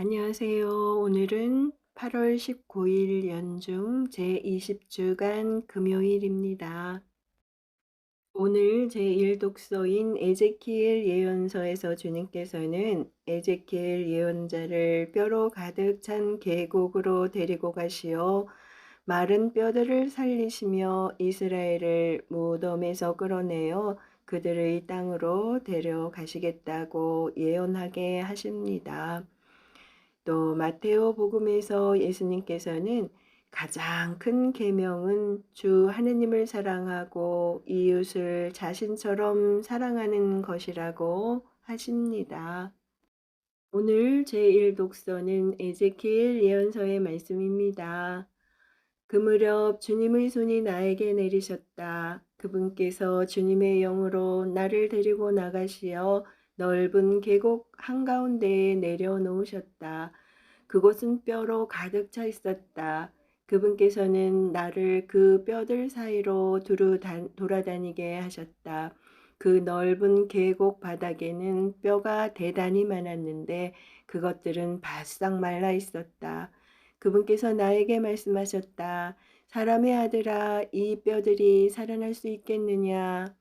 안녕하세요. 오늘은 8월 19일 연중 제20주간 금요일입니다. 오늘 제1독서인 에제키엘 예언서에서 주님께서는 에제키엘 예언자를 뼈로 가득 찬 계곡으로 데리고 가시어 마른 뼈들을 살리시며 이스라엘을 무덤에서 끌어내어 그들의 땅으로 데려가시겠다고 예언하게 하십니다. 또 마테오 복음에서 예수님께서는 가장 큰 계명은 주 하느님을 사랑하고 이웃을 자신처럼 사랑하는 것이라고 하십니다. 오늘 제1독서는 에제키엘 예언서의 말씀입니다. 그 무렵 주님의 손이 나에게 내리셨다. 그분께서 주님의 영으로 나를 데리고 나가시어 넓은 계곡 한가운데에 내려놓으셨다. 그곳은 뼈로 가득 차 있었다. 그분께서는 나를 그 뼈들 사이로 돌아다니게 하셨다. 그 넓은 계곡 바닥에는 뼈가 대단히 많았는데 그것들은 바싹 말라 있었다. 그분께서 나에게 말씀하셨다. 사람의 아들아, 이 뼈들이 살아날 수 있겠느냐?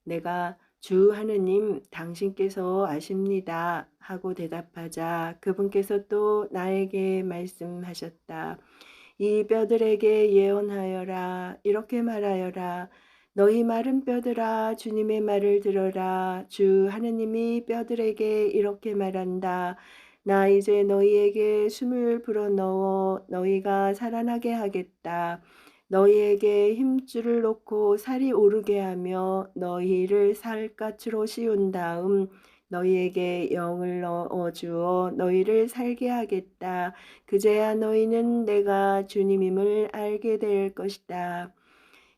내가 주 하느님 당신께서 아십니다 하고 대답하자 그분께서 또 나에게 말씀하셨다. 이 뼈들에게 예언하여라. 이렇게 말하여라. 너희 마른 뼈들아 주님의 말을 들어라. 주 하느님이 뼈들에게 이렇게 말한다. 나 이제 너희에게 숨을 불어넣어 너희가 살아나게 하겠다. 너희에게 힘줄을 놓고 살이 오르게 하며 너희를 살갗으로 씌운 다음 너희에게 영을 넣어 주어 너희를 살게 하겠다. 그제야 너희는 내가 주님임을 알게 될 것이다.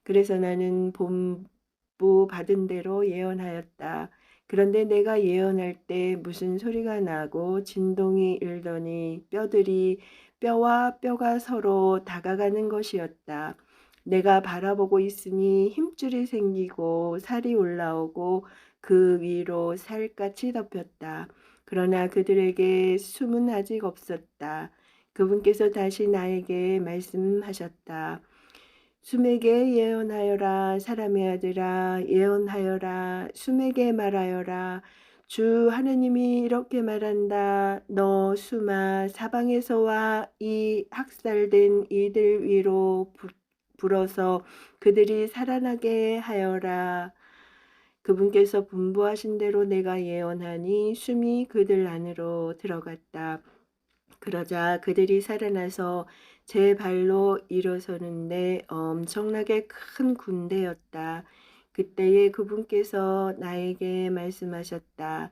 그래서 나는 본부 받은 대로 예언하였다. 그런데 내가 예언할 때 무슨 소리가 나고 진동이 일더니 뼈와 뼈가 서로 다가가는 것이었다. 내가 바라보고 있으니 힘줄이 생기고 살이 올라오고 그 위로 살갗이 덮였다. 그러나 그들에게 숨은 아직 없었다. 그분께서 다시 나에게 말씀하셨다. 숨에게 예언하여라. 사람의 아들아 예언하여라. 숨에게 말하여라. 주 하느님이 이렇게 말한다. 너 숨아 사방에서 와 이 학살된 이들 위로 불어서 그들이 살아나게 하여라. 그분께서 분부하신 대로 내가 예언하니 숨이 그들 안으로 들어갔다. 그러자 그들이 살아나서 제 발로 일어서는데 엄청나게 큰 군대였다. 그때에 그분께서 나에게 말씀하셨다.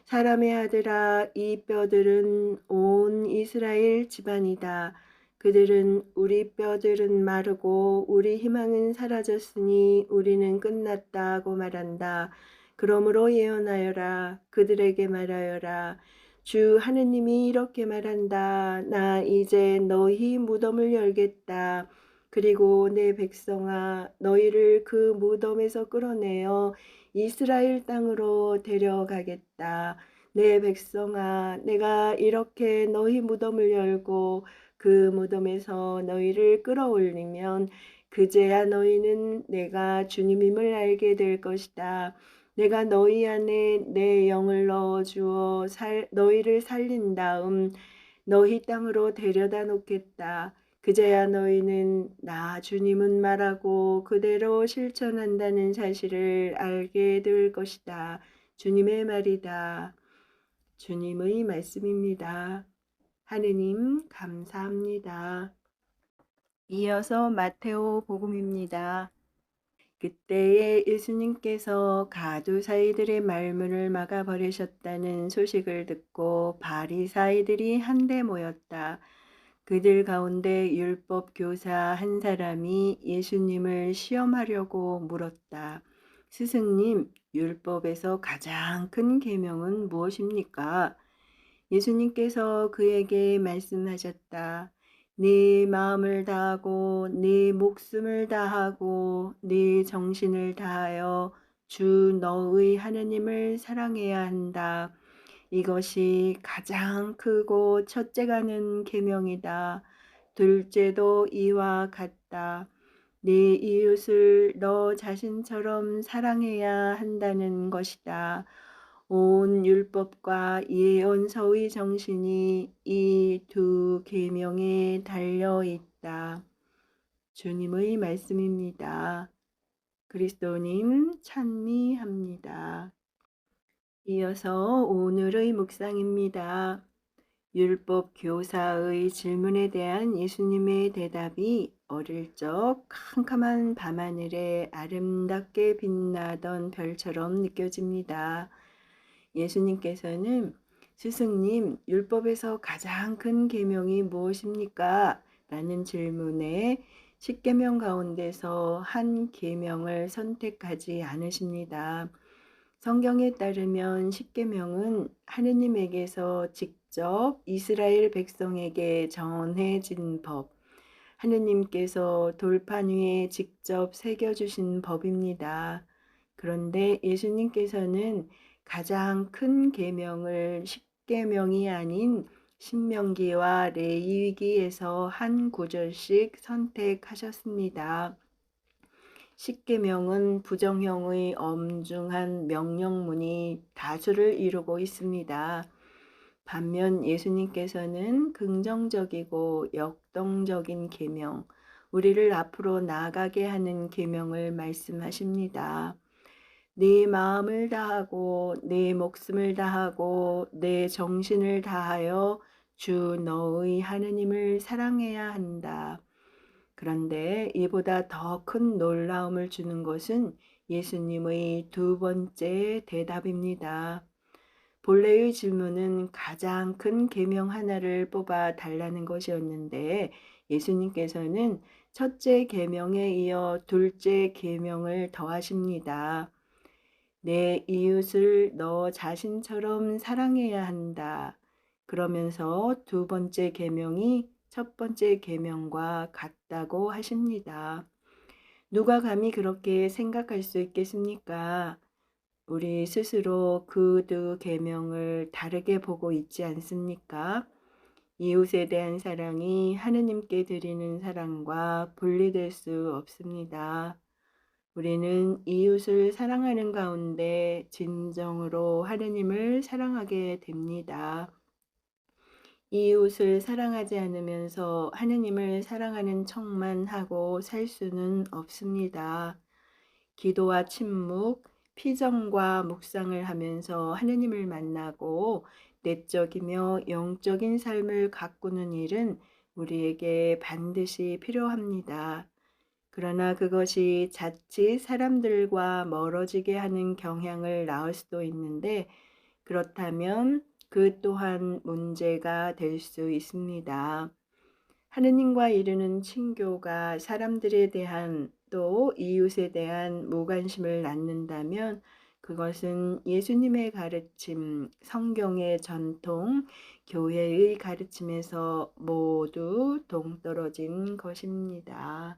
사람의 아들아, 이 뼈들은 온 이스라엘 집안이다. 그들은 우리 뼈들은 마르고 우리 희망은 사라졌으니 우리는 끝났다고 말한다. 그러므로 예언하여라. 그들에게 말하여라. 주 하느님이 이렇게 말한다. 나 이제 너희 무덤을 열겠다. 그리고 내 백성아 너희를 그 무덤에서 끌어내어 이스라엘 땅으로 데려가겠다. 내 백성아 내가 이렇게 너희 무덤을 열고 그 무덤에서 너희를 끌어올리면 그제야 너희는 내가 주님임을 알게 될 것이다. 내가 너희 안에 내 영을 넣어 주어 너희를 살린 다음 너희 땅으로 데려다 놓겠다. 그제야 너희는 나 주님은 말하고 그대로 실천한다는 사실을 알게 될 것이다. 주님의 말이다. 주님의 말씀입니다. 하느님 감사합니다. 이어서 마테오 복음입니다. 그때에 예수님께서 가두사이들의 말문을 막아버리셨다는 소식을 듣고 바리사이들이 한데 모였다. 그들 가운데 율법 교사 한 사람이 예수님을 시험하려고 물었다. 스승님, 율법에서 가장 큰 계명은 무엇입니까? 예수님께서 그에게 말씀하셨다. 네 마음을 다하고 네 목숨을 다하고 네 정신을 다하여 주 너의 하느님을 사랑해야 한다. 이것이 가장 크고 첫째가는 계명이다. 둘째도 이와 같다. 네 이웃을 너 자신처럼 사랑해야 한다는 것이다. 온 율법과 예언서의 정신이 이 두 계명에 달려 있다. 주님의 말씀입니다. 그리스도님 찬미합니다. 이어서 오늘의 묵상입니다. 율법 교사의 질문에 대한 예수님의 대답이 어릴 적 캄캄한 밤하늘에 아름답게 빛나던 별처럼 느껴집니다. 예수님께서는 스승님, 율법에서 가장 큰 계명이 무엇입니까? 라는 질문에 10계명 가운데서 한 계명을 선택하지 않으십니다. 성경에 따르면 10계명은 하느님에게서 직접 이스라엘 백성에게 전해진 법, 하느님께서 돌판 위에 직접 새겨주신 법입니다. 그런데 예수님께서는 가장 큰 계명을 10계명이 아닌 신명기와 레위기에서 한 구절씩 선택하셨습니다. 10계명은 부정형의 엄중한 명령문이 다수를 이루고 있습니다. 반면 예수님께서는 긍정적이고 역동적인 계명, 우리를 앞으로 나아가게 하는 계명을 말씀하십니다. 네 마음을 다하고 네 목숨을 다하고 내 정신을 다하여 주 너의 하느님을 사랑해야 한다. 그런데 이보다 더 큰 놀라움을 주는 것은 예수님의 두 번째 대답입니다. 본래의 질문은 가장 큰 계명 하나를 뽑아 달라는 것이었는데 예수님께서는 첫째 계명에 이어 둘째 계명을 더하십니다. 내 이웃을 너 자신처럼 사랑해야 한다. 그러면서 두 번째 계명이 첫 번째 계명과 같다고 하십니다. 누가 감히 그렇게 생각할 수 있겠습니까? 우리 스스로 그 두 계명을 다르게 보고 있지 않습니까? 이웃에 대한 사랑이 하느님께 드리는 사랑과 분리될 수 없습니다. 우리는 이웃을 사랑하는 가운데 진정으로 하느님을 사랑하게 됩니다. 이웃을 사랑하지 않으면서 하느님을 사랑하는 척만 하고 살 수는 없습니다. 기도와 침묵, 피정과 묵상을 하면서 하느님을 만나고 내적이며 영적인 삶을 가꾸는 일은 우리에게 반드시 필요합니다. 그러나 그것이 자칫 사람들과 멀어지게 하는 경향을 낳을 수도 있는데 그렇다면 그 또한 문제가 될 수 있습니다. 하느님과 이루는 친교가 사람들에 대한 또 이웃에 대한 무관심을 낳는다면 그것은 예수님의 가르침, 성경의 전통, 교회의 가르침에서 모두 동떨어진 것입니다.